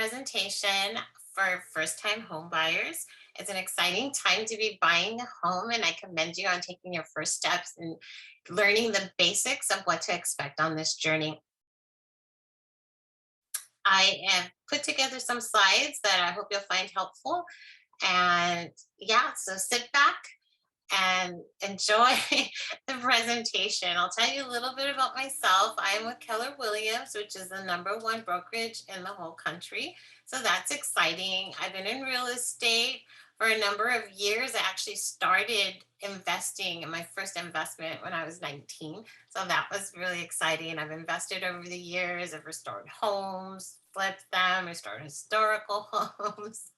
presentation for first-time home buyers. It's an exciting time to be buying a home, and I commend you on taking your first steps and learning the basics of what to expect on this journey. I have put together some slides that I hope you'll find helpful. And yeah, so sit back and enjoy the presentation. I'll tell you a little bit about myself. I'm with Keller Williams, which is the #1 brokerage in the whole country. So that's exciting. I've been in real estate for a number of years. I actually started investing in my first investment when I was 19. So that was really exciting. I've invested over the years. I've restored homes, flipped them, restored historical homes.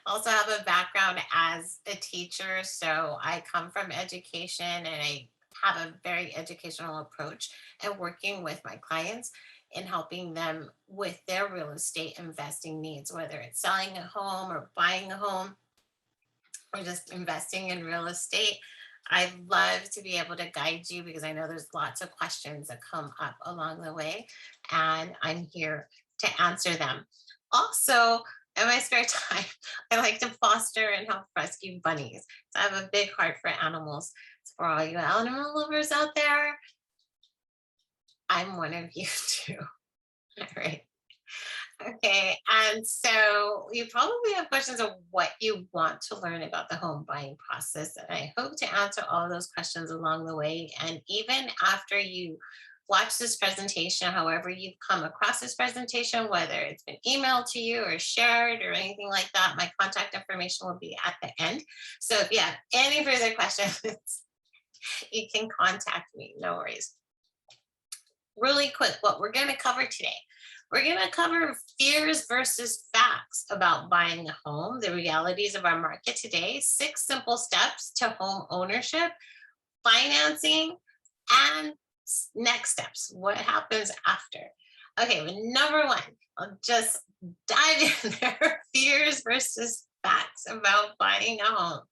Also have a background as a teacher, so I come from education and I have a very educational approach at working with my clients and helping them with their real estate investing needs, whether it's selling a home or buying a home or just investing in real estate. I love to be able to guide you because I know there's lots of questions that come up along the way, and I'm here to answer them. Also, in my spare time, I like to foster and help rescue bunnies. So I have a big heart for animals. So for all you animal lovers out there, I'm one of you too. All right. Okay, and so you probably have questions of what you want to learn about the home buying process. And I hope to answer all of those questions along the way. And even after you watch this presentation, however you've come across this presentation, whether it's been emailed to you or shared or anything like that, my contact information will be at the end. So if you have any further questions, you can contact me. No worries. Really quick, what we're going to cover today. We're going to cover fears versus facts about buying a home, the realities of our market today, 6 simple steps to home ownership, financing, and next steps. What happens after? Okay, well, number one, I'll just dive in there. Fears versus facts about buying a home.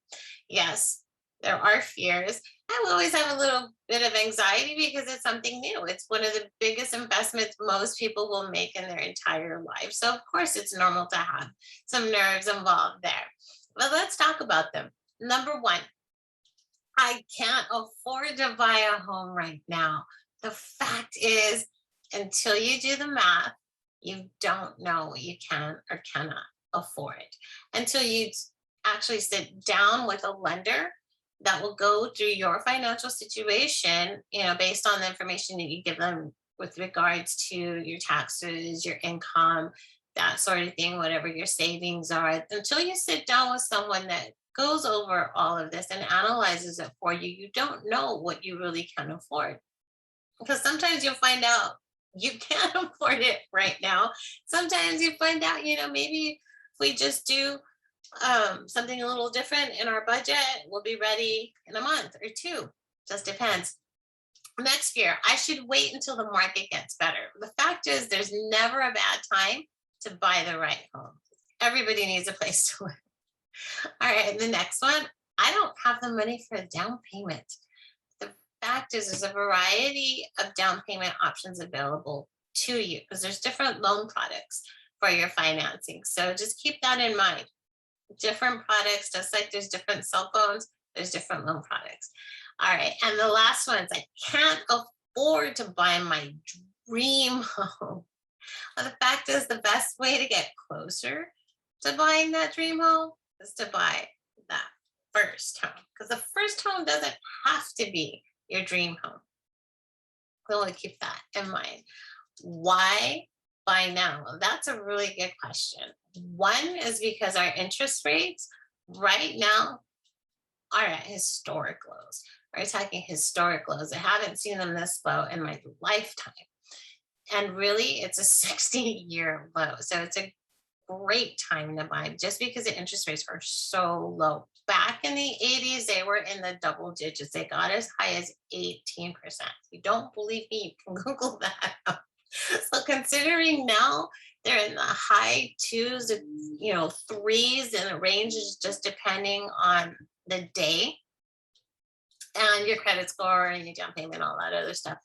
Yes, there are fears. I will always have a little bit of anxiety because it's something new. It's one of the biggest investments most people will make in their entire life. So, of course, it's normal to have some nerves involved there. But let's talk about them. Number one, I can't afford to buy a home right now. The fact is, until you do the math, you don't know what you can or cannot afford until you actually sit down with a lender that will go through your financial situation, based on the information that you give them with regards to your taxes, your income, that sort of thing, whatever your savings are, until you sit down with someone that goes over all of this and analyzes it for you, you don't know what you really can afford. Because sometimes you'll find out you can't afford it right now. Sometimes you find out, maybe if we just do something a little different in our budget, we'll be ready in a month or two. Just depends. Next year, I should wait until the market gets better. The fact is, there's never a bad time to buy the right home. Everybody needs a place to live. All right, the next one, I don't have the money for a down payment. The fact is, there's a variety of down payment options available to you because there's different loan products for your financing. So just keep that in mind. Different products, just like there's different cell phones, there's different loan products. All right, and the last one is I can't afford to buy my dream home. Well, the fact is, the best way to get closer to buying that dream home is to buy that first home, because the first home doesn't have to be your dream home. We want to keep that in mind. Why buy now? Well, that's a really good question. One is because our interest rates right now are at historic lows. We're talking historic lows. I haven't seen them this low in my lifetime. And really, it's a 60-year low. So it's a great time to buy just because the interest rates are so low. Back in the 80s, they were in the double digits. They got as high as 18%. If you don't believe me, you can Google that up. So considering now they're in the high twos, threes, and the range is just depending on the day and your credit score and your down payment, all that other stuff.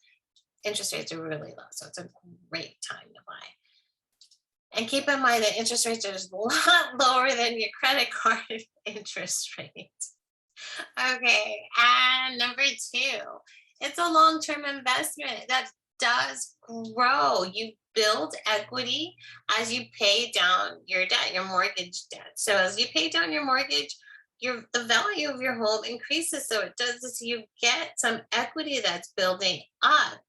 Interest rates are really low. So it's a great time to buy. And keep in mind that interest rates are just a lot lower than your credit card interest rate. Okay. And number two, it's a long term investment that does grow. You build equity as you pay down your debt, your mortgage debt. So as you pay down your mortgage, the value of your home increases. So it does this, you get some equity that's building up.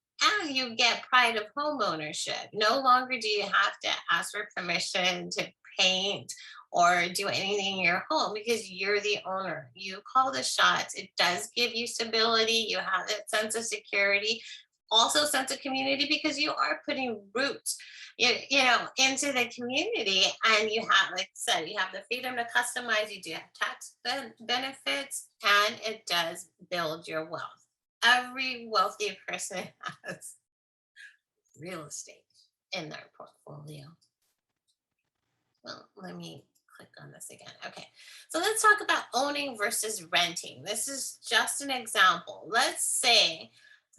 And you get pride of home ownership. No longer do you have to ask for permission to paint or do anything in your home because you're the owner. You call the shots. It does give you stability. You have that sense of security, also sense of community because you are putting roots, into the community. And you have, like I said, you have the freedom to customize. You do have tax benefits, and it does build your wealth. Every wealthy person has real estate in their portfolio. Well, let me click on this again. Okay. So let's talk about owning versus renting. This is just an example. Let's say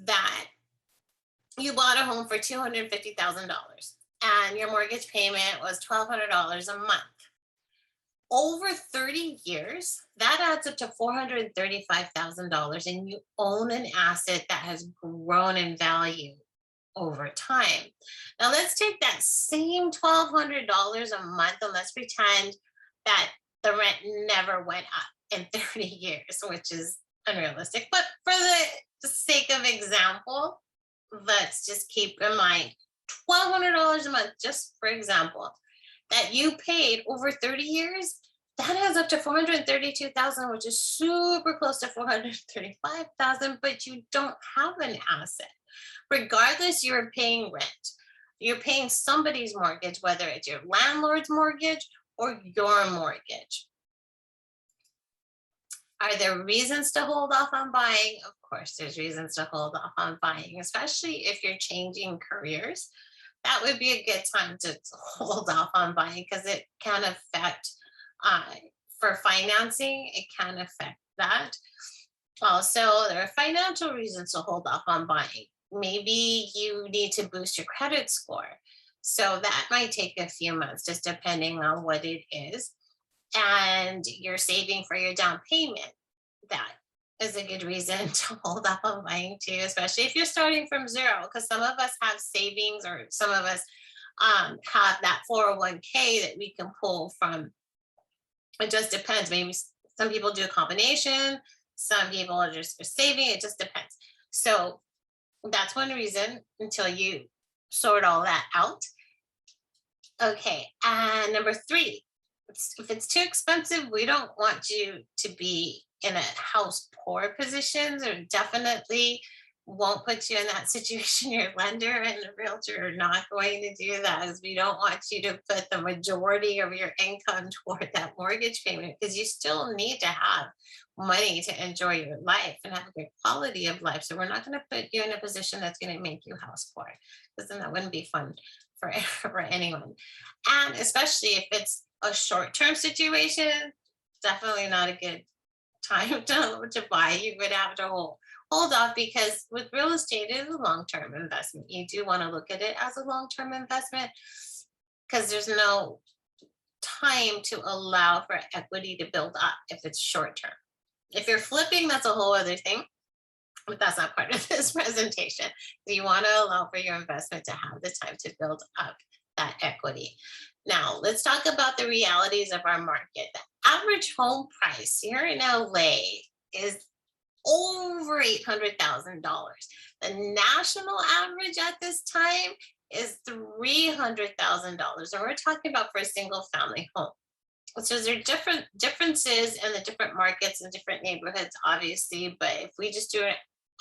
that you bought a home for $250,000 and your mortgage payment was $1,200 a month. Over 30 years, that adds up to $435,000, and you own an asset that has grown in value over time. Now, let's take that same $1,200 a month and let's pretend that the rent never went up in 30 years, which is unrealistic. But for the sake of example, let's just keep in mind $1,200 a month, just for example, that you paid over 30 years, that adds up to 432,000, which is super close to 435,000, but you don't have an asset. Regardless, you're paying rent. You're paying somebody's mortgage, whether it's your landlord's mortgage or your mortgage. Are there reasons to hold off on buying? Of course, there's reasons to hold off on buying, especially if you're changing careers. That would be a good time to hold off on buying because it can affect, uh, for financing, it can affect that. Also, there are financial reasons to hold off on buying. Maybe you need to boost your credit score. So that might take a few months, just depending on what it is. And you're saving for your down payment. That is a good reason to hold up on buying too, especially if you're starting from zero. Because some of us have savings, or some of us have that 401k that we can pull from. It just depends. Maybe some people do a combination, some people are just saving. It just depends. So that's one reason until you sort all that out. Okay. And number three, if it's too expensive, we don't want you to be in a house poor position, or definitely won't put you in that situation. Your lender and the realtor are not going to do that, as we don't want you to put the majority of your income toward that mortgage payment, because you still need to have money to enjoy your life and have a good quality of life. So we're not going to put you in a position that's going to make you house poor, because then that wouldn't be fun for, for anyone. And especially if it's a short-term situation, definitely not a good time to buy. You would have to hold off, because with real estate, it is a long-term investment. You do want to look at it as a long-term investment, because there's no time to allow for equity to build up if it's short-term. If you're flipping, that's a whole other thing, but that's not part of this presentation. So you want to allow for your investment to have the time to build up that equity. Now, let's talk about the realities of our market. The average home price here in LA is over $800,000. The national average at this time is $300,000. And we're talking about for a single family home. So there are differences in the different markets and different neighborhoods, obviously. But if we just do an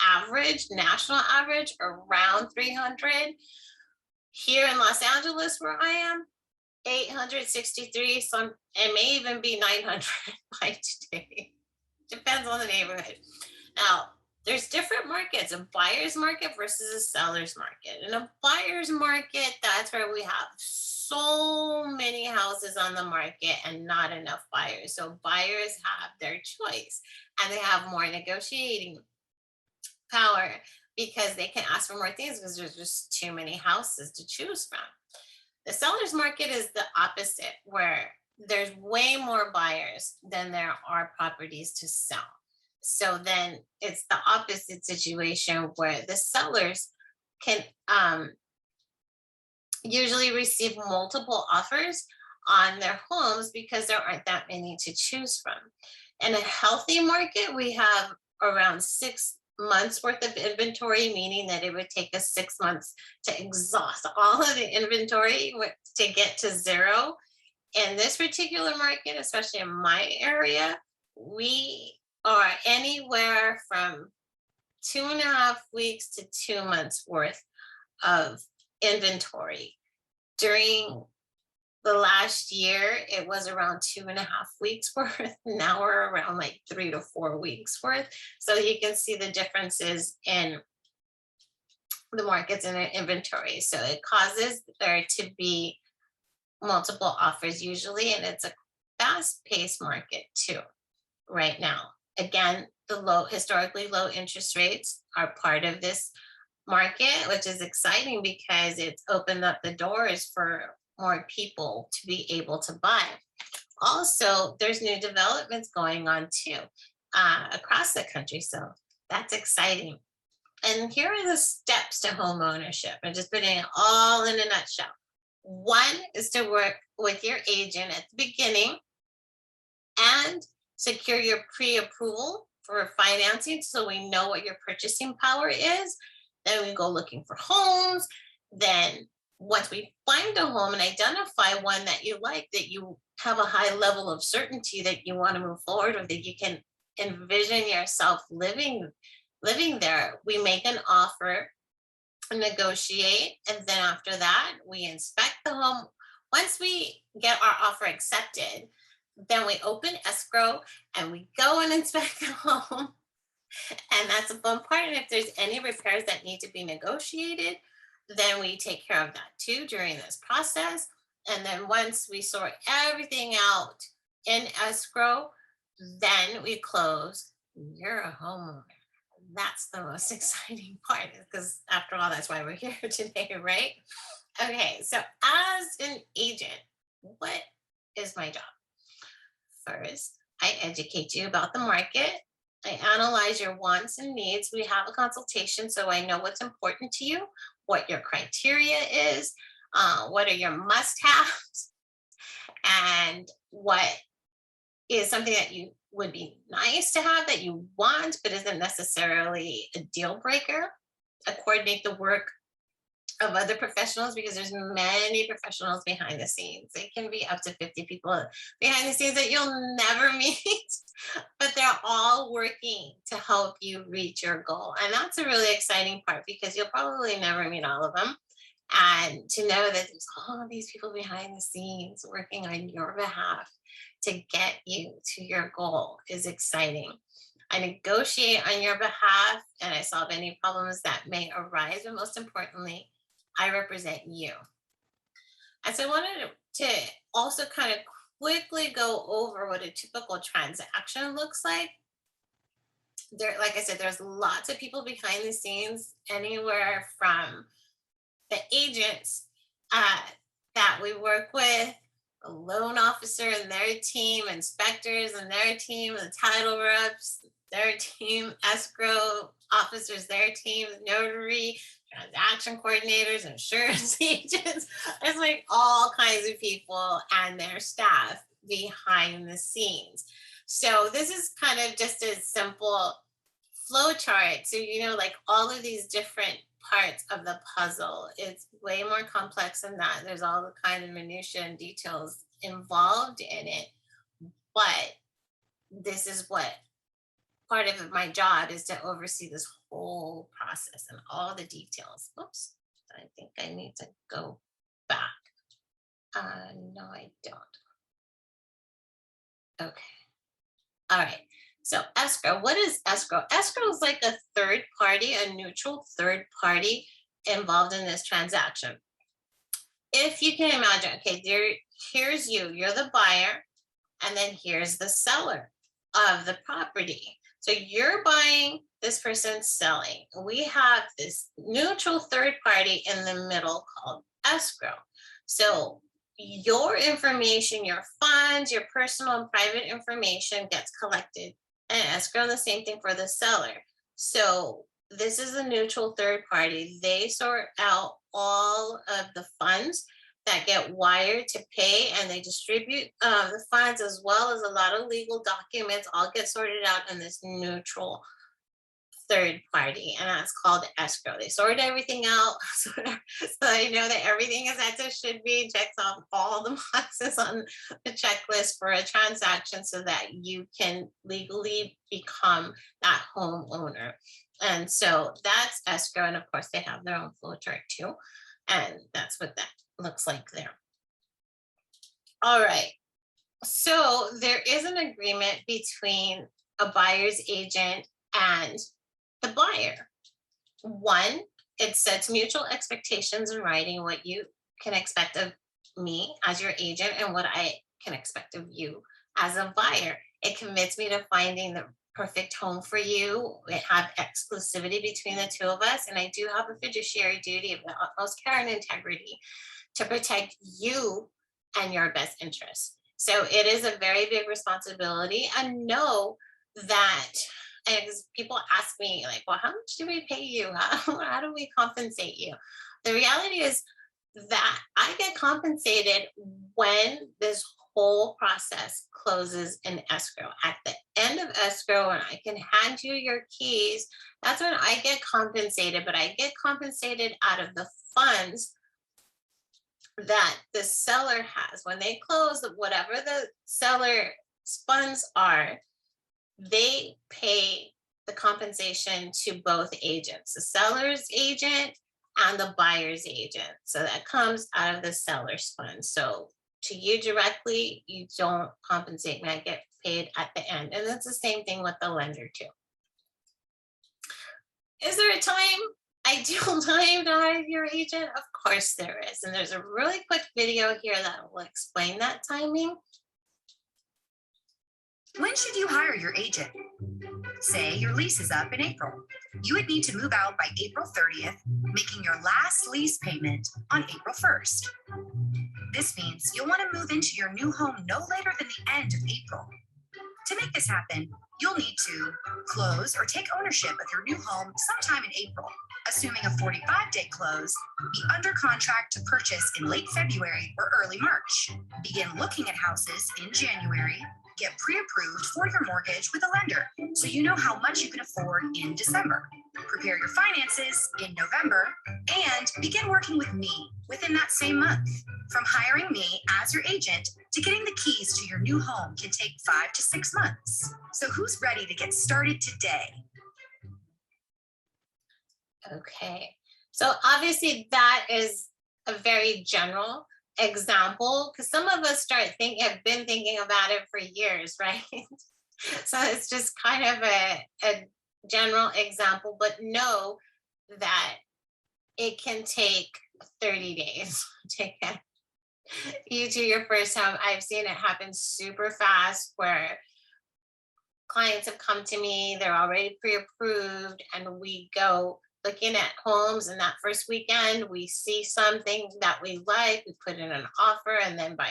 average, national average, around 300, here in Los Angeles, where I am, 863, some it may even be 900 by today. Depends on the neighborhood. Now, there's different markets, a buyer's market versus a seller's market. In a buyer's market, that's where we have so many houses on the market and not enough buyers. So buyers have their choice, and they have more negotiating power because they can ask for more things because there's just too many houses to choose from. The seller's market is the opposite, where there's way more buyers than there are properties to sell. So then it's the opposite situation where the sellers can usually receive multiple offers on their homes because there aren't that many to choose from. In a healthy market, we have around 6 months worth of inventory, meaning that it would take us 6 months to exhaust all of the inventory to get to zero. In this particular market, especially in my area, we are anywhere from 2.5 weeks to 2 months worth of inventory. During the last year, it was around 2.5 weeks worth. Now we're around like 3 to 4 weeks worth. So you can see the differences in the markets and the inventory. So it causes there to be multiple offers usually, and it's a fast-paced market too right now. Again, the historically low interest rates are part of this market, which is exciting because it's opened up the doors for more people to be able to buy. Also, there's new developments going on too across the country, so that's exciting. And here are the steps to home ownership. I'm just putting it all in a nutshell. One is to work with your agent at the beginning and secure your pre-approval for financing so we know what your purchasing power is. Then we go looking for homes. Then once we find a home and identify one that you like, that you have a high level of certainty that you want to move forward with, that you can envision yourself living there, we make an offer, negotiate, and then after that we inspect the home. Once we get our offer accepted, then we open escrow and we go and inspect the home. And that's a fun part. And if there's any repairs that need to be negotiated, then we take care of that too during this process. And then once we sort everything out in escrow, then we close. You're a homeowner. That's the most exciting part, because after all, that's why we're here today, right? Okay, so as an agent, what is my job? First, I educate you about the market. I analyze your wants and needs. We have a consultation so I know what's important to you, what your criteria is, what are your must-haves, and what is something that you would be nice to have that you want, but isn't necessarily a deal breaker. I coordinate the work of other professionals because there's many professionals behind the scenes. It can be up to 50 people behind the scenes that you'll never meet, but they're all working to help you reach your goal. And that's a really exciting part because you'll probably never meet all of them. And to know that there's all these people behind the scenes working on your behalf to get you to your goal is exciting. I negotiate on your behalf and I solve any problems that may arise, but most importantly, I represent you. And so I wanted to also kind of quickly go over what a typical transaction looks like. There, like I said, there's lots of people behind the scenes, anywhere from the agents that we work with, a loan officer and their team, inspectors and their team, the title reps, their team, escrow officers, their team, notary, transaction coordinators, insurance agents. There's like all kinds of people and their staff behind the scenes. So this is kind of just a simple flow chart. So, like all of these different parts of the puzzle. It's way more complex than that. There's all the kind of minutia and details involved in it. But this is what part of my job is, to oversee this whole process and all the details. Oops, I think I need to go back. No, I don't. Okay. All right. So escrow, what is escrow? Escrow is like a third party, a neutral third party involved in this transaction. If you can imagine, okay, here's you're the buyer, and then here's the seller of the property. So you're buying, this person's selling. We have this neutral third party in the middle called escrow. So your information, your funds, your personal and private information gets collected and escrow. The same thing for the seller. So this is a neutral third party. They sort out all of the funds that get wired to pay, and they distribute the funds, as well as a lot of legal documents all get sorted out in this neutral third party, and that's called escrow. They sort everything out so they know that everything is as it should be, checks off all the boxes on the checklist for a transaction so that you can legally become that homeowner. And so that's escrow. And of course, they have their own flow chart too. And that's what that looks like there. All right. So there is an agreement between a buyer's agent and the buyer. One, it sets mutual expectations in writing, what you can expect of me as your agent and what I can expect of you as a buyer. It commits me to finding the perfect home for you. We have exclusivity between the two of us, and I do have a fiduciary duty of the utmost care and integrity to protect you and your best interests. So it is a very big responsibility, and know that, as people ask me, like, well, how much do we pay you? How do we compensate you? The reality is that I get compensated when this whole process closes in escrow. At the end of escrow, when I can hand you your keys, that's when I get compensated, but I get compensated out of the funds that the seller has. When they close, whatever the seller's funds are, they pay the compensation to both agents, the seller's agent and the buyer's agent. So that comes out of the seller's fund. So to you directly, you don't compensate me. I get paid at the end. And that's the same thing with the lender too. Is there a ideal time to hire your agent? Of course there is. And there's a really quick video here that will explain that timing. When should you hire your agent? Say your lease is up in April. You would need to move out by April 30th, making your last lease payment on April 1st. This means you'll want to move into your new home no later than the end of April. To make this happen, you'll need to close or take ownership of your new home sometime in April, assuming a 45-day close, be under contract to purchase in late February or early March, begin looking at houses in January, get pre-approved for your mortgage with a lender so you know how much you can afford in December, prepare your finances in November, and begin working with me within that same month. From hiring me as your agent to getting the keys to your new home can take 5 to 6 months. So who's ready to get started today? Okay, so obviously that is a very general example, because some of us have been thinking about it for years, right? So it's just kind of a general example, but know that it can take 30 days to get you to your first home. I've seen it happen super fast where clients have come to me, they're already pre-approved, and we go looking at homes, and that first weekend we see something that we like, we put in an offer, and then by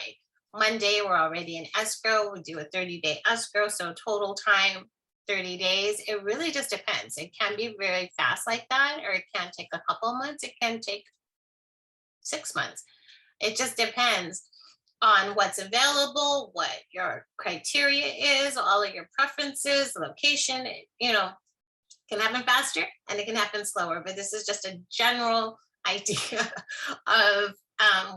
Monday we're already in escrow. We do a 30-day escrow, so total time 30 days. It really just depends. It can be very fast like that, or it can take a couple months, it can take 6 months. It just depends on what's available, what your criteria is, all of your preferences, location. Can happen faster and it can happen slower, but this is just a general idea of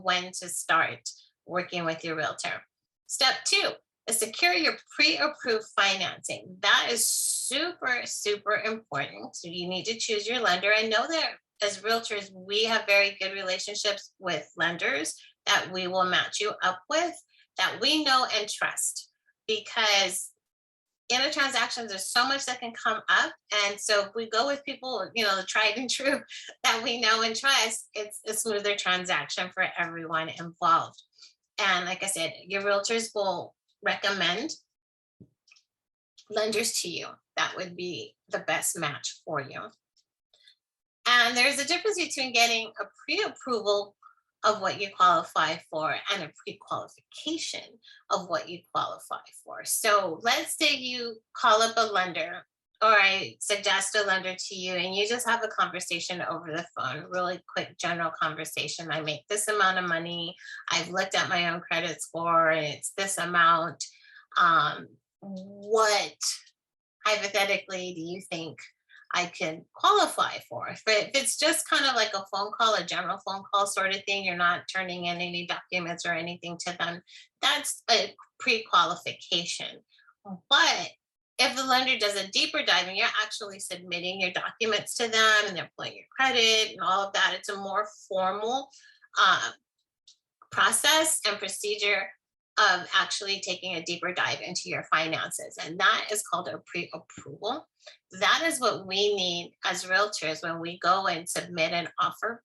when to start working with your realtor. Step 2 is secure your pre-approved financing. That is super, super important. So you need to choose your lender. I know that as realtors, we have very good relationships with lenders that we will match you up with, that we know and trust, because in a transaction, there's so much that can come up. And so if we go with people, the tried and true that we know and trust, it's a smoother transaction for everyone involved. And like I said, your realtors will recommend lenders to you that would be the best match for you. And there's a difference between getting a pre-approval of what you qualify for and a pre-qualification of what you qualify for. So let's say you call up a lender, or I suggest a lender to you, and you just have a conversation over the phone, really quick general conversation. I make this amount of money. I've looked at my own credit score and it's this amount. What hypothetically do you think I could qualify for? If it's just kind of like a phone call, a general phone call sort of thing, you're not turning in any documents or anything to them, that's a pre qualification. But if the lender does a deeper dive and you're actually submitting your documents to them and they're pulling your credit and all of that, it's a more formal uh, process and procedure of actually taking a deeper dive into your finances. And that is called a pre approval. That is what we need as realtors when we go and submit an offer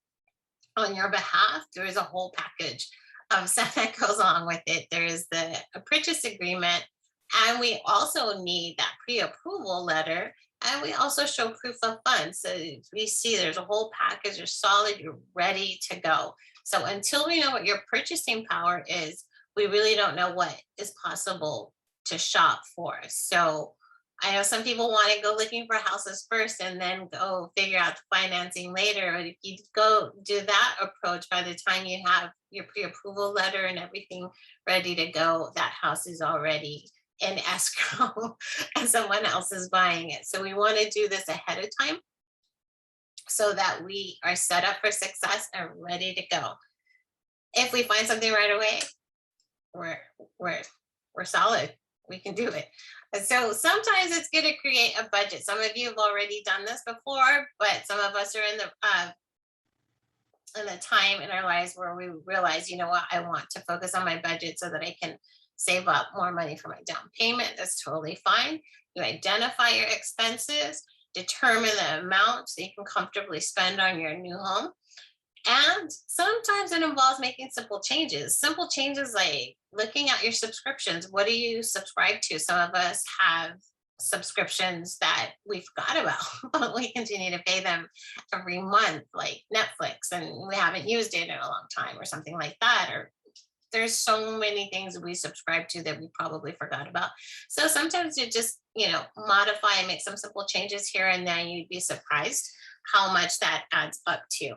on your behalf. There is a whole package of stuff that goes along with it. There is the a purchase agreement, and we also need that pre approval letter. And we also show proof of funds. So we see there's a whole package, you're solid, you're ready to go. So until we know what your purchasing power is, we really don't know what is possible to shop for. So I know some people want to go looking for houses first and then go figure out the financing later. But if you go do that approach, by the time you have your pre-approval letter and everything ready to go, that house is already in escrow and someone else is buying it. So we want to do this ahead of time so that we are set up for success and ready to go. If we find something right away, we're we're we're solid. We can do it. And so sometimes it's good to create a budget. Some of you have already done this before, but some of us are in the time in our lives where we realize, you know what, I want to focus on my budget so that I can save up more money for my down payment. That's totally fine. You identify your expenses, determine the amount so you can comfortably spend on your new home. And sometimes it involves making simple changes like looking at your subscriptions. What do you subscribe to? Some of us have subscriptions that we forgot about, but we continue to pay them every month, like Netflix, and we haven't used it in a long time or something like that. Or there's so many things we subscribe to that we probably forgot about. So sometimes you just, modify and make some simple changes here and there. You'd be surprised how much that adds up to.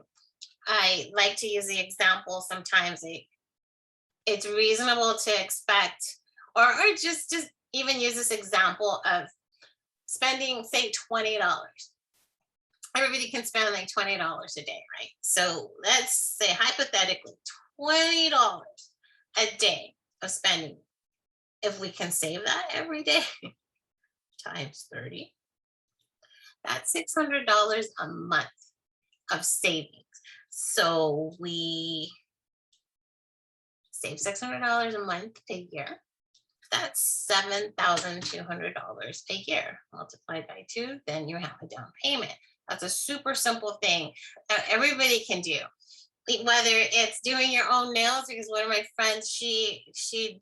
I like to use the example sometimes it's reasonable to expect, or just even use this example of spending, say, $20. Everybody can spend like $20 a day, right? So let's say hypothetically $20 a day of spending. If we can save that every day times 30, that's $600 a month of savings. So we save $600 a month a year. That's $7,200 a year multiplied by 2. Then you have a down payment. That's a super simple thing that everybody can do. Whether it's doing your own nails, because one of my friends, she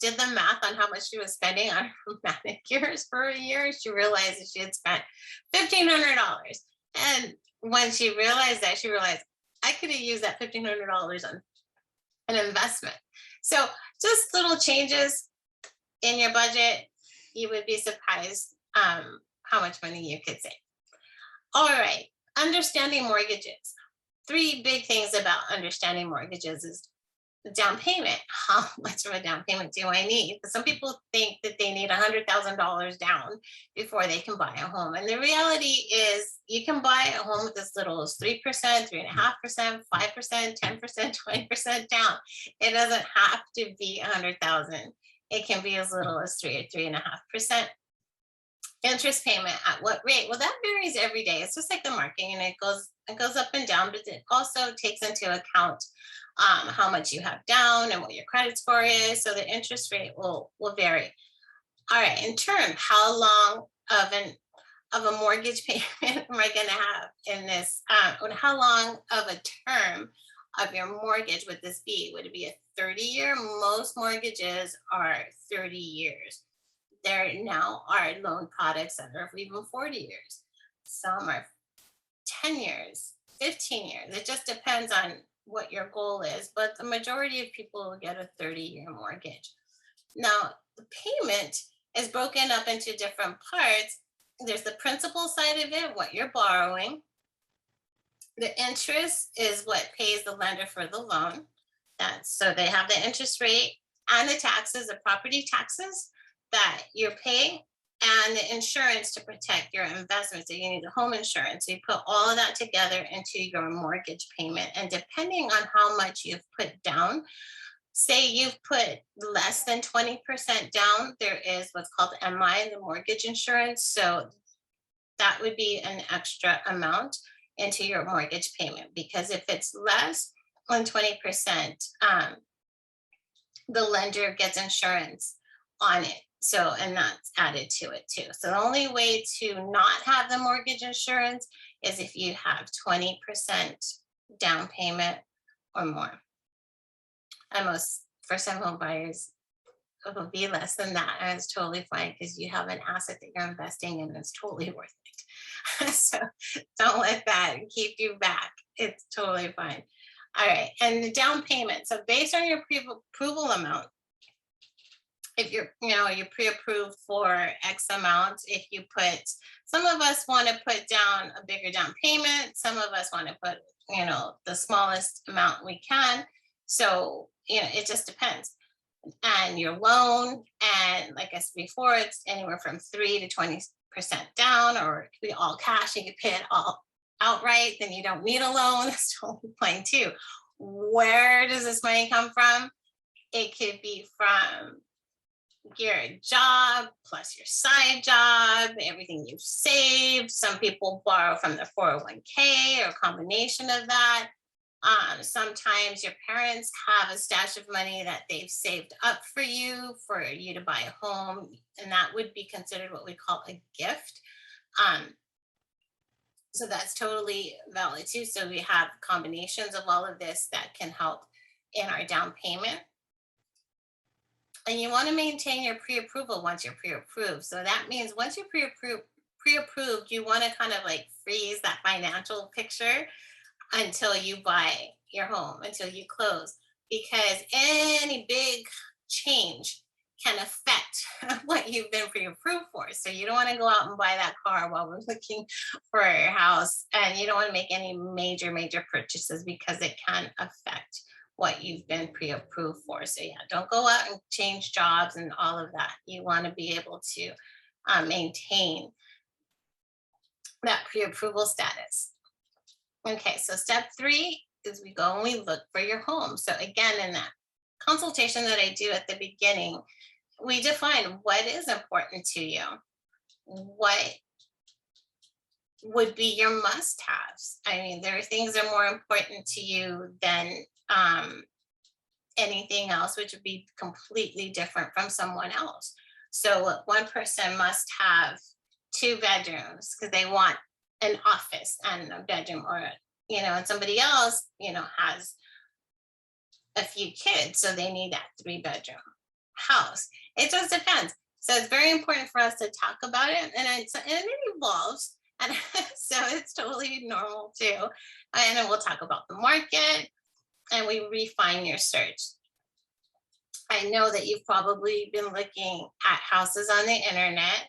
did the math on how much she was spending on her manicures for a year. She realized that she had spent $1,500. And when she realized that, she realized I could have used that $1,500 on an investment. So just little changes in your budget, you would be surprised how much money you could save. All right, understanding mortgages. 3 big things about understanding mortgages is the down payment. How much of a down payment do I need? Because some people think that they need $100,000 down before they can buy a home. And the reality is you can buy a home with as little as 3%, 3.5%, 5%, 10%, 20% down. It doesn't have to be 100,000. It can be as little as 3 or 3.5%. Interest payment at what rate? Well, that varies every day. It's just like the market, and it goes up and down, but it also takes into account how much you have down and what your credit score is. So the interest rate will vary. All right, in term, how long of a mortgage payment am I going to have in this? How long of a term of your mortgage would this be? Would it be a 30-year? Most mortgages are 30 years. There now are loan products that are for even 40 years. Some are 10 years, 15 years. It just depends on what your goal is, but the majority of people will get a 30-year mortgage. Now, the payment is broken up into different parts. There's the principal side of it, what you're borrowing. The interest is what pays the lender for the loan. That's so they have the interest rate and the taxes, the property taxes that you're paying, and the insurance to protect your investments. So you need the home insurance. So you put all of that together into your mortgage payment. And depending on how much you've put down, say you've put less than 20% down, there is what's called MI, the mortgage insurance. So that would be an extra amount into your mortgage payment, because if it's less than 20%, the lender gets insurance on it. So, and that's added to it too. So the only way to not have the mortgage insurance is if you have 20% down payment or more. And most first time home buyers, it will be less than that. And it's totally fine because you have an asset that you're investing in and it's totally worth it. So don't let that keep you back. It's totally fine. All right. And the down payment. So based on your pre-approval amount, if you're pre-approved for X amount, if you put, some of us want to put down a bigger down payment, some of us want to put, the smallest amount we can. So, it just depends. And your loan, and like I said before, it's anywhere from 3 to 20% down, or it could be all cash. You can pay it all outright, then you don't need a loan. That's totally fine too. Where does this money come from? It could be from your job plus your side job, everything you've saved. Some people borrow from the 401k or a combination of that. Sometimes your parents have a stash of money that they've saved up for you to buy a home, and that would be considered what we call a gift. Um, so that's totally valid too. So we have combinations of all of this that can help in our down payment. And you want to maintain your pre-approval once you're pre-approved. So that means once you're pre-approved, you want to kind of like freeze that financial picture until you buy your home, until you close, because any big change can affect what you've been pre-approved for. So you don't want to go out and buy that car while we're looking for your house, and you don't want to make any major purchases because it can affect what you've been pre-approved for. So yeah, don't go out and change jobs and all of that. You want to be able to maintain that pre-approval status. Okay, so step 3 is we go and we look for your home. So again, in that consultation that I do at the beginning, we define what is important to you, what would be your must-haves. I mean, there are things that are more important to you than anything else, which would be completely different from someone else. So one person must have 2 bedrooms because they want an office and a bedroom, or and somebody else has a few kids, so they need that 3-bedroom house. It just depends. So it's very important for us to talk about it, and it evolves, and so it's totally normal too. And then we'll talk about the market, and we refine your search. I know that you've probably been looking at houses on the internet.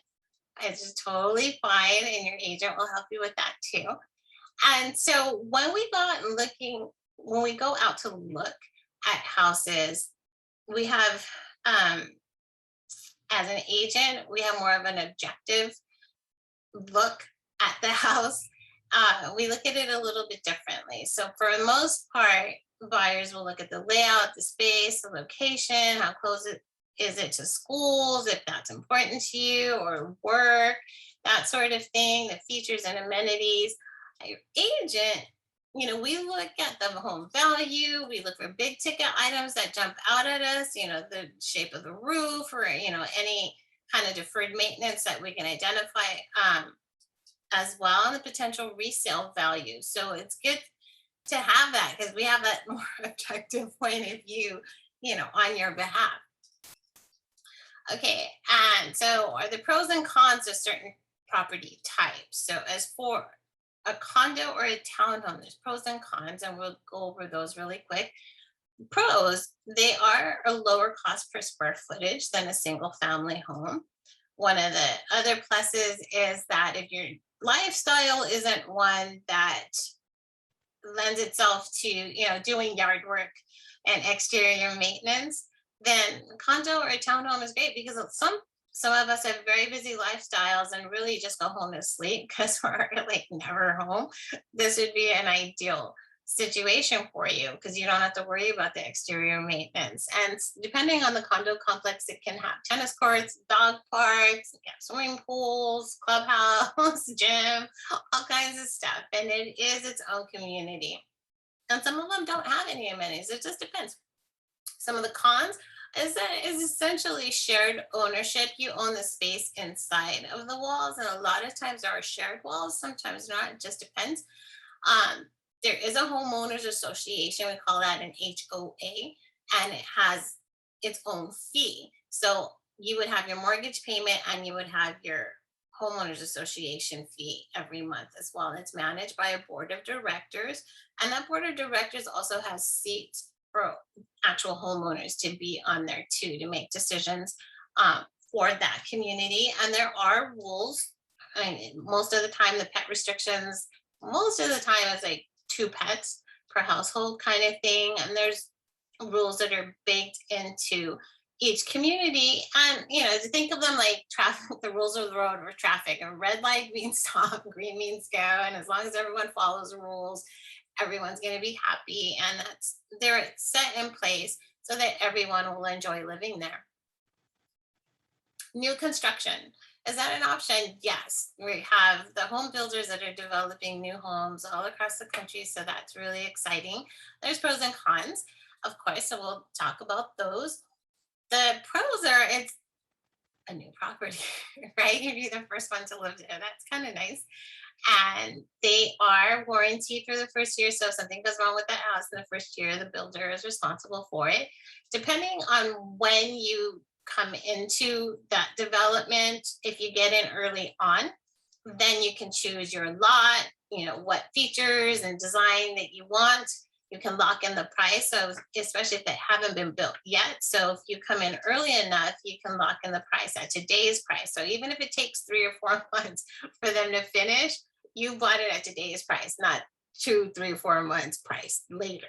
It's just totally fine, and your agent will help you with that too. And so when we go out to look at houses, we have, as an agent, we have more of an objective look at the house. We look at it a little bit differently. So for the most part, buyers will look at the layout, the space, the location, how close it is to schools, if that's important to you, or work, that sort of thing, the features and amenities. Your agent, we look at the home value, we look for big ticket items that jump out at us, the shape of the roof, or, any kind of deferred maintenance that we can identify as well, and the potential resale value. So it's good to have that because we have that more objective point of view, on your behalf. Okay, and so are the pros and cons of certain property types. So as for a condo or a townhome, there's pros and cons, and we'll go over those really quick. Pros, they are a lower cost per square footage than a single family home. One of the other pluses is that if your lifestyle isn't one that lends itself to, doing yard work and exterior maintenance, then condo or a townhome is great because some of us have very busy lifestyles and really just go home to sleep because we're like never home. This would be an ideal situation for you because you don't have to worry about the exterior maintenance. And depending on the condo complex, it can have tennis courts, dog parks, yeah, swimming pools, clubhouse, gym, all kinds of stuff. And it is its own community. And some of them don't have any amenities. It just depends. Some of the cons is that it is essentially shared ownership. You own the space inside of the walls, and a lot of times there are shared walls, sometimes not. It just depends. Um, there is a homeowners association. We call that an HOA, and it has its own fee. So you would have your mortgage payment, and you would have your homeowners association fee every month as well. And it's managed by a board of directors, and that board of directors also has seats for actual homeowners to be on there too to make decisions for that community. And there are rules. I mean, most of the time, the pet restrictions, most of the time, it's like two pets per household kind of thing. And there's rules that are baked into each community. And, to think of them like traffic, the rules of the road or traffic. A red light means stop, green means go. And as long as everyone follows the rules, everyone's going to be happy. And they're set in place so that everyone will enjoy living there. New construction. Is that an option? Yes. We have the home builders that are developing new homes all across the country. So that's really exciting. There's pros and cons, of course. So we'll talk about those. The pros are it's a new property, right? You'd be the first one to live there. That's kind of nice. And they are warranted for the first year. So if something goes wrong with the house in the first year, the builder is responsible for it. Depending on when you come into that development, if you get in early on, then you can choose your lot, what features and design that you want. You can lock in the price. So especially if they haven't been built yet. So if you come in early enough, you can lock in the price at today's price. So even if it takes 3 or 4 months for them to finish, you bought it at today's price, not 2, 3, 4 months price later,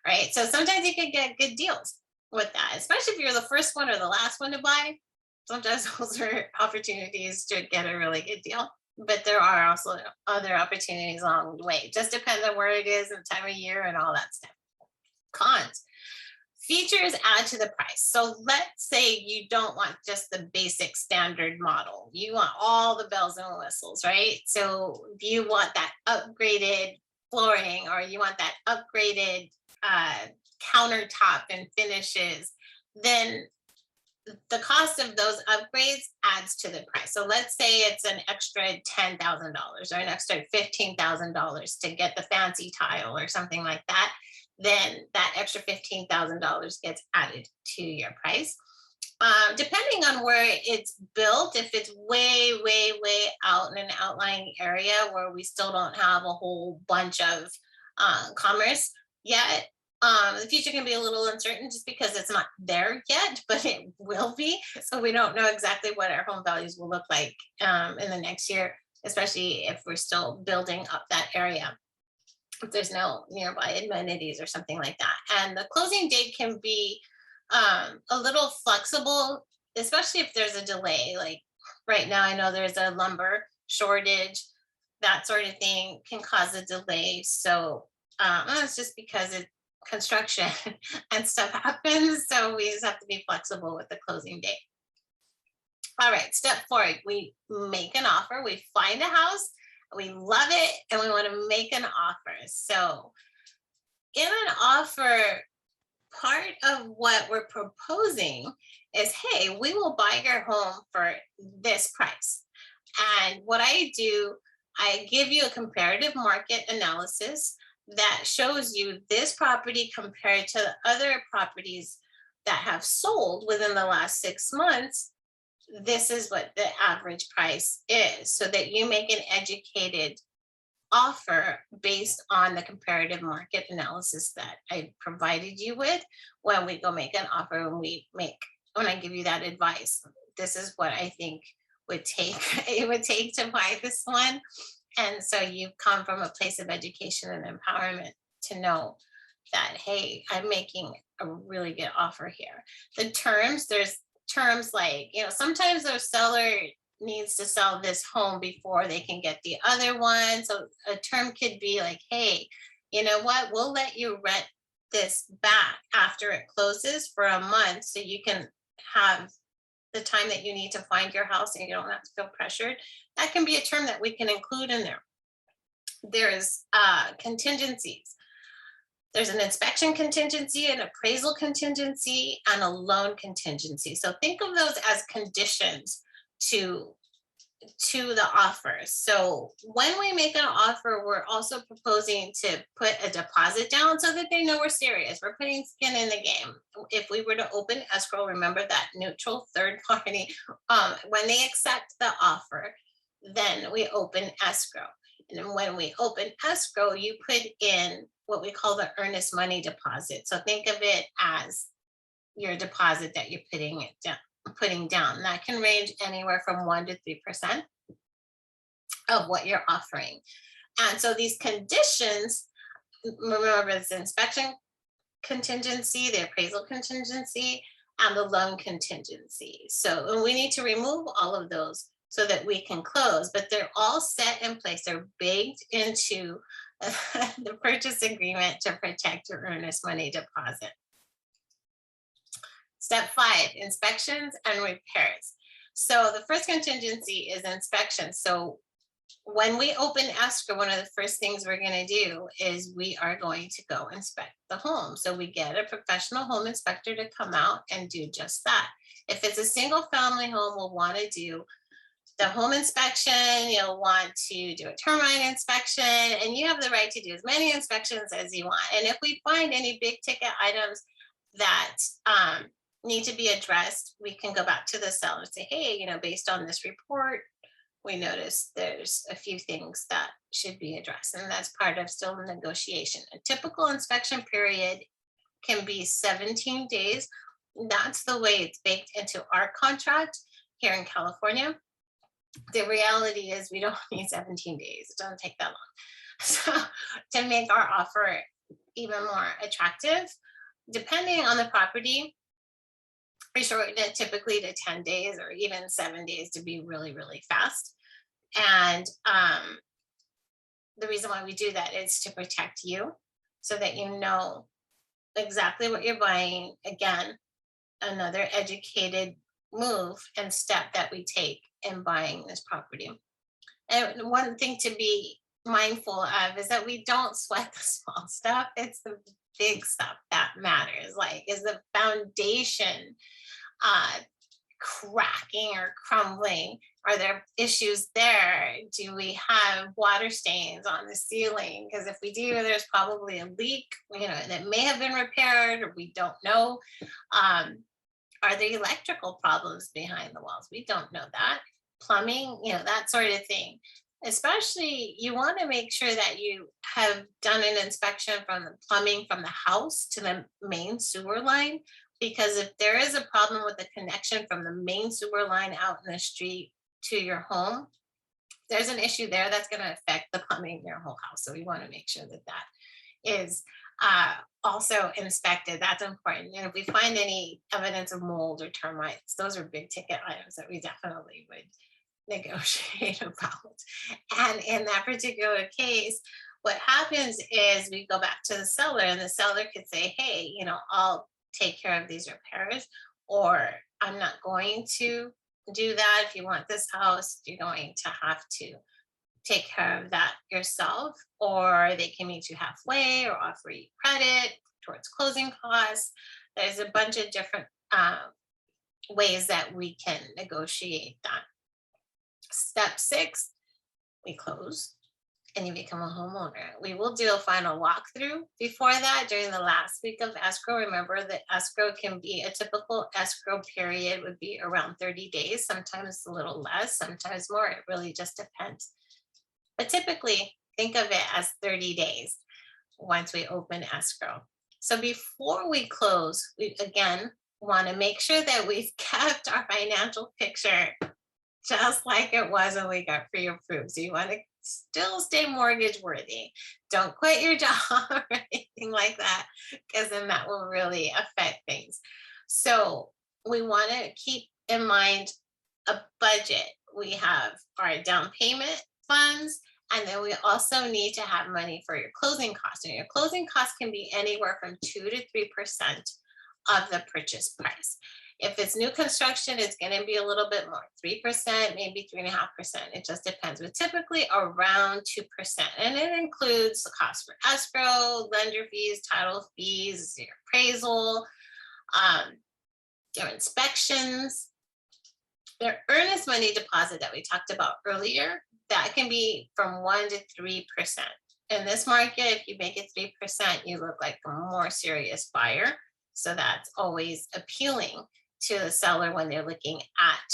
right? So sometimes you can get good deals with that, especially if you're the first one or the last one to buy. Sometimes those are opportunities to get a really good deal. But there are also other opportunities along the way. It just depends on where it is and time of year and all that stuff. Cons. Features add to the price. So let's say you don't want just the basic standard model. You want all the bells and whistles, right? So if you want that upgraded flooring or you want that upgraded countertop and finishes, then the cost of those upgrades adds to the price. So let's say it's an extra $10,000 or an extra $15,000 to get the fancy tile or something like that. Then that extra $15,000 gets added to your price. Depending on where it's built, if it's way, way, way out in an outlying area where we still don't have a whole bunch of commerce yet, the future can be a little uncertain just because it's not there yet, but it will be. So we don't know exactly what our home values will look like in the next year, especially if we're still building up that area. If there's no nearby amenities or something like that. And the closing date can be a little flexible, especially if there's a delay. Like right now, I know there's a lumber shortage, that sort of thing can cause a delay. So it's just because it's construction and stuff happens. So we just have to be flexible with the closing date. All right, step 4, we make an offer, we find a house, we love it, and we want to make an offer. So in an offer, part of what we're proposing is, hey, we will buy your home for this price. And what I do, I give you a comparative market analysis that shows you this property compared to the other properties that have sold within the last 6 months. This is what the average price is, so that you make an educated offer based on the comparative market analysis that I provided you with when we go make an offer, when I give you that advice. This is what I think would take it would take to buy this one. And so you've come from a place of education and empowerment to know that, hey, I'm making a really good offer here. There's terms like, sometimes the seller needs to sell this home before they can get the other one. So a term could be like, hey, you know what? We'll let you rent this back after it closes for a month so you can have the time that you need to find your house and you don't have to feel pressured. That can be a term that we can include in there. There's contingencies. There's an inspection contingency, an appraisal contingency, and a loan contingency. So think of those as conditions to the offer. So when we make an offer, we're also proposing to put a deposit down so that they know we're serious. We're putting skin in the game. If we were to open escrow, remember that neutral third party, when they accept the offer, then we open escrow. And then when we open escrow, you put in what we call the earnest money deposit. So think of it as your deposit that you're putting down. That can range anywhere from 1 to 3% of what you're offering. And so these conditions, remember, it's the inspection contingency, the appraisal contingency, and the loan contingency. So and we need to remove all of those so that we can close, but they're all set in place. They're baked into the purchase agreement to protect your earnest money deposit. Step 5, inspections and repairs. So the first contingency is inspection. So when we open escrow, one of the first things we're going to do is we are going to go inspect the home. So we get a professional home inspector to come out and do just that. If it's a single family home, we'll want to do the home inspection. You'll want to do a termite inspection, and you have the right to do as many inspections as you want. And if we find any big ticket items that need to be addressed, we can go back to the seller and say, hey, based on this report, we noticed there's a few things that should be addressed. And that's part of still the negotiation. A typical inspection period can be 17 days. That's the way it's baked into our contract here in California. The reality is we don't need 17 days. It doesn't take that long. So to make our offer even more attractive, depending on the property, we shorten it typically to 10 days or even 7 days to be really, really fast. And the reason why we do that is to protect you so that you know exactly what you're buying. Again, another educated move and step that we take in buying this property. And one thing to be mindful of is that we don't sweat the small stuff. It's the big stuff that matters. Like, is the foundation cracking or crumbling? Are there issues there? Do we have water stains on the ceiling? Because if we do, there's probably a leak, that may have been repaired, or we don't know. Are there electrical problems behind the walls? We don't know that. Plumbing, that sort of thing. Especially, you want to make sure that you have done an inspection from the plumbing from the house to the main sewer line, because if there is a problem with the connection from the main sewer line out in the street to your home, there's an issue there that's going to affect the plumbing in your whole house. So we want to make sure that that is also inspected. That's important. And if we find any evidence of mold or termites, those are big ticket items that we definitely would negotiate about. And in that particular case, what happens is we go back to the seller, and the seller could say, hey, I'll take care of these repairs, or I'm not going to do that. If you want this house, you're going to have to take care of that yourself, or they can meet you halfway or offer you credit towards closing costs. There's a bunch of different ways that we can negotiate that. Step 6, we close and you become a homeowner. We will do a final walkthrough before that during the last week of escrow. Remember that escrow can be, a typical escrow period would be around 30 days, sometimes a little less, sometimes more. It really just depends. But typically think of it as 30 days once we open escrow. So before we close, we again want to make sure that we've kept our financial picture just like it was when we got pre-approved. So you want to still stay mortgage worthy. Don't quit your job or anything like that, because then that will really affect things. So we want to keep in mind a budget. We have our down payment funds, and then we also need to have money for your closing costs. And your closing costs can be anywhere from 2 to 3% of the purchase price. If it's new construction, it's going to be a little bit more, 3%, maybe 3.5%. It just depends, but typically around 2%. And it includes the cost for escrow, lender fees, title fees, your appraisal, your inspections. The earnest money deposit that we talked about earlier, that can be from 1 to 3%. In this market, if you make it 3%, you look like a more serious buyer. So that's always appealing to the seller when they're looking at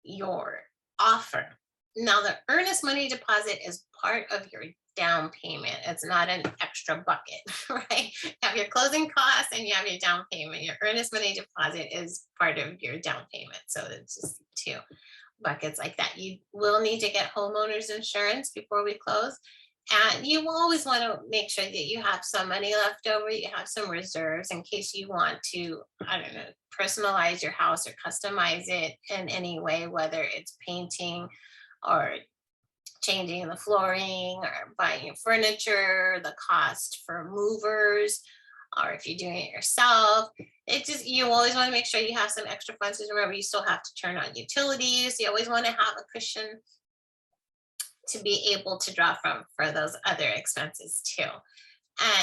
your offer. Now, the earnest money deposit is part of your down payment. It's not an extra bucket, right? You have your closing costs and you have your down payment. Your earnest money deposit is part of your down payment. So it's just two buckets like that. You will need to get homeowners insurance before we close. And you will always want to make sure that you have some money left over, you have some reserves in case you want to, I don't know, personalize your house or customize it in any way, whether it's painting or changing the flooring or buying your furniture, the cost for movers, or if you're doing it yourself. It just, you always want to make sure you have some extra funds, because remember, you still have to turn on utilities. You always want to have a cushion to be able to draw from for those other expenses too.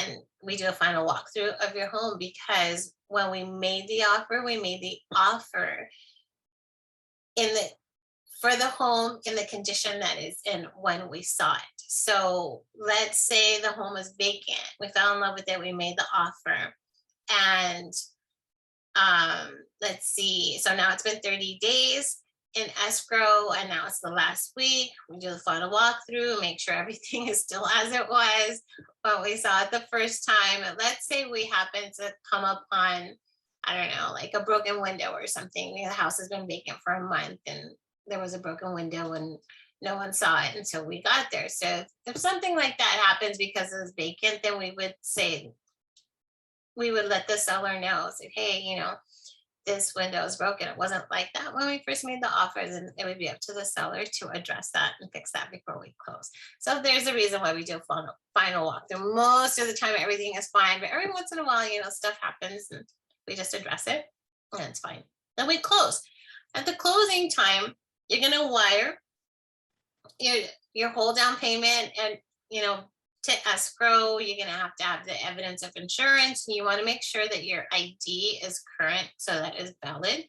And we do a final walkthrough of your home, because when we made the offer in the for the home in the condition that is in when we saw it. So let's say the home is vacant. We fell in love with it. We made the offer, and let's see. So now it's been 30 days in escrow, and now it's the last week. We do the final walkthrough, make sure everything is still as it was when we saw it the first time. And let's say we happen to come upon, I don't know, like a broken window or something. The house has been vacant for a month and there was a broken window and no one saw it until we got there. So if something like that happens because it's vacant, then we would let the seller know, say, hey, this window is broken. It wasn't like that when we first made the offers, and it would be up to the seller to address that and fix that before we close. So there's a reason why we do a final walkthrough. Most of the time, everything is fine, but every once in a while, stuff happens and we just address it and it's fine. Then we close. At the closing time, you're going to wire your whole down payment and, to escrow. You're going to have the evidence of insurance. You want to make sure that your ID is current, so that is valid,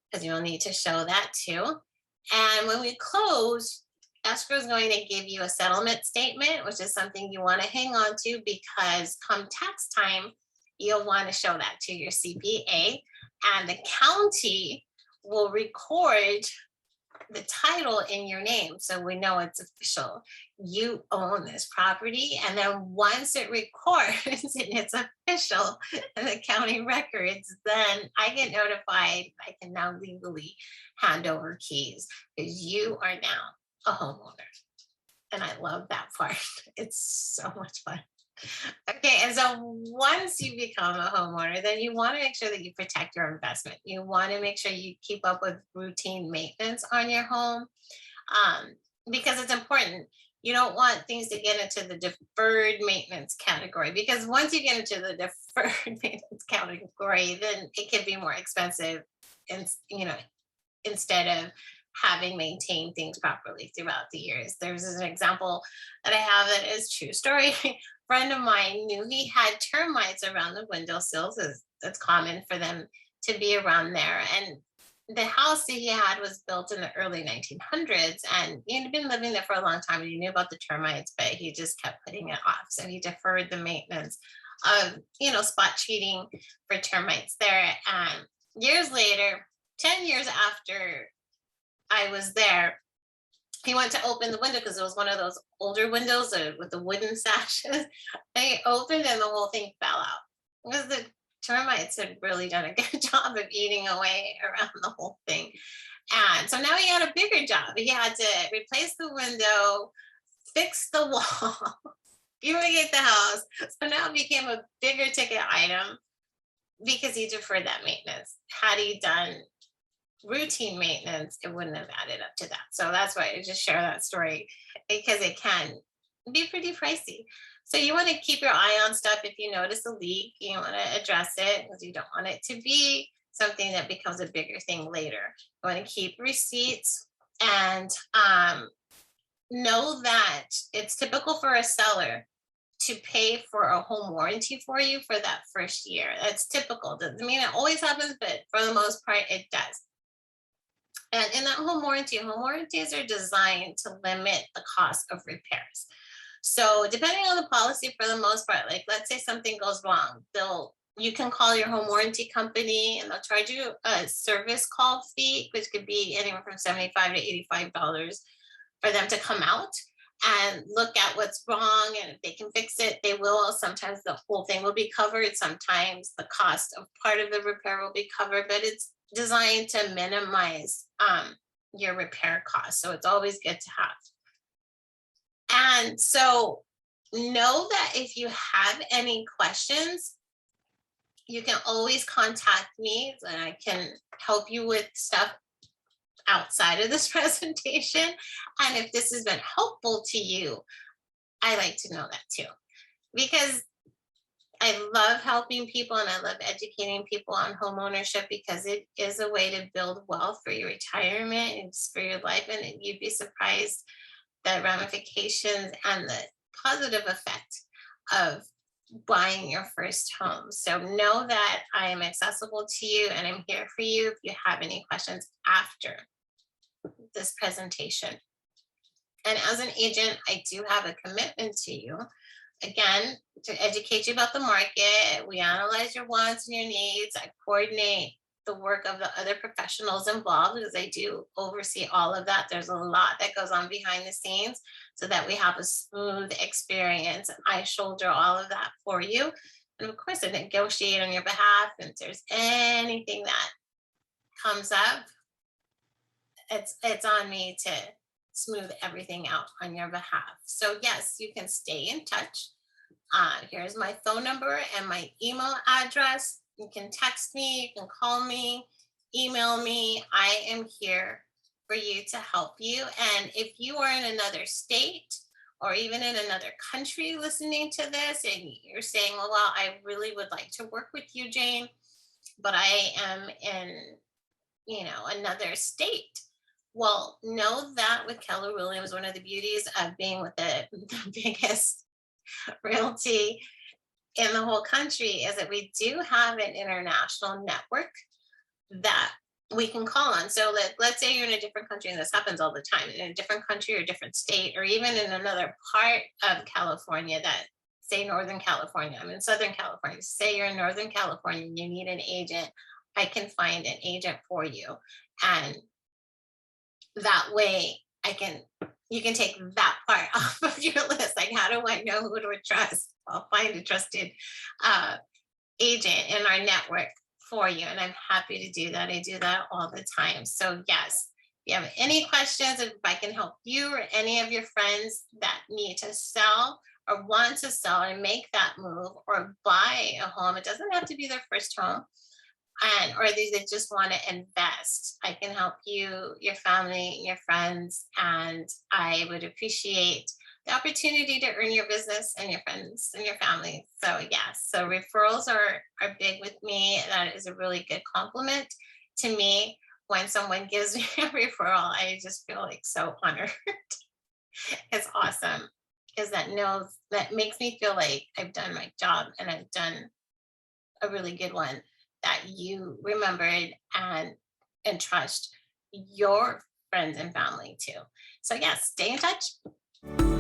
because you'll need to show that too. And when we close, escrow is going to give you a settlement statement, which is something you want to hang on to, because come tax time, you'll want to show that to your CPA, and the county will record the title in your name, so we know it's official. You own this property, and then once it records and it's official in the county records, then I get notified. I can now legally hand over keys, because you are now a homeowner, and I love that part. It's so much fun. Okay, and so once you become a homeowner, then you want to make sure that you protect your investment. You want to make sure you keep up with routine maintenance on your home, because it's important. You don't want things to get into the deferred maintenance category, because once you get into the deferred maintenance category, then it can be more expensive, and instead of having maintained things properly throughout the years. There's an example that I have that is true story. Friend of mine knew he had termites around the windowsills. It's common for them to be around there. And the house that he had was built in the early 1900s, and he had been living there for a long time. He knew about the termites, but he just kept putting it off. So he deferred the maintenance of, spot treating for termites there. And years later, 10 years after I was there, he went to open the window because it was one of those older windows with the wooden sashes. And he opened and the whole thing fell out. Because the termites had really done a good job of eating away around the whole thing. And so now he had a bigger job. He had to replace the window, fix the wall, fumigate the house. So now it became a bigger ticket item because he deferred that maintenance. Had he done routine maintenance, it wouldn't have added up to that. So that's why I just share that story because it can be pretty pricey. So you want to keep your eye on stuff. If you notice a leak, you want to address it because you don't want it to be something that becomes a bigger thing later. You want to keep receipts and know that it's typical for a seller to pay for a home warranty for you for that first year. That's typical. Doesn't mean it always happens, but for the most part, it does. And in that home warranties are designed to limit the cost of repairs. So depending on the policy, for the most part, like let's say something goes wrong, you can call your home warranty company and they'll charge you a service call fee, which could be anywhere from $75 to $85 for them to come out and look at what's wrong. And if they can fix it, they will. Sometimes the whole thing will be covered. Sometimes the cost of part of the repair will be covered, but it's designed to minimize your repair costs. So it's always good to have. And so know that if you have any questions, you can always contact me and I can help you with stuff outside of this presentation. And if this has been helpful to you, I like to know that too, because I love helping people and I love educating people on home ownership because it is a way to build wealth for your retirement and for your life. And you'd be surprised the ramifications and the positive effect of buying your first home. So know that I am accessible to you and I'm here for you if you have any questions after this presentation. And as an agent, I do have a commitment to you. Again, to educate you about the market. We analyze your wants and your needs. I coordinate the work of the other professionals involved because I do oversee all of that. There's a lot that goes on behind the scenes so that we have a smooth experience. I shoulder all of that for you. And of course, I negotiate on your behalf. And if there's anything that comes up, it's on me to smooth everything out on your behalf. So yes, you can stay in touch. Here's my phone number and my email address. You can text me, you can call me, email me. I am here for you to help you. And if you are in another state or even in another country listening to this and you're saying, well, I really would like to work with you, Jane, but I am in, another state. Well, know that with Keller Williams, one of the beauties of being with the biggest realty in the whole country is that we do have an international network that we can call on. So let's say you're in a different country, and this happens all the time, in a different country or different state, or even in another part of California that, say Northern California, I'm in Southern California, say you're in Northern California and you need an agent, I can find an agent for you. And that way you can take that part off of your list. Like, how do I know who to trust? I'll find a trusted agent in our network for you. And I'm happy to do that. I do that all the time. So yes, if you have any questions, if I can help you or any of your friends that need to sell or want to sell and make that move or buy a home, it doesn't have to be their first home. Or these that just want to invest, I can help you, your family, your friends, and I would appreciate the opportunity to earn your business and your friends and your family. So yes, so referrals are big with me. That is a really good compliment to me. When someone gives me a referral, I just feel like so honored. It's awesome because that makes me feel like I've done my job and I've done a really good one, that you remembered and trust your friends and family too. So yes, stay in touch.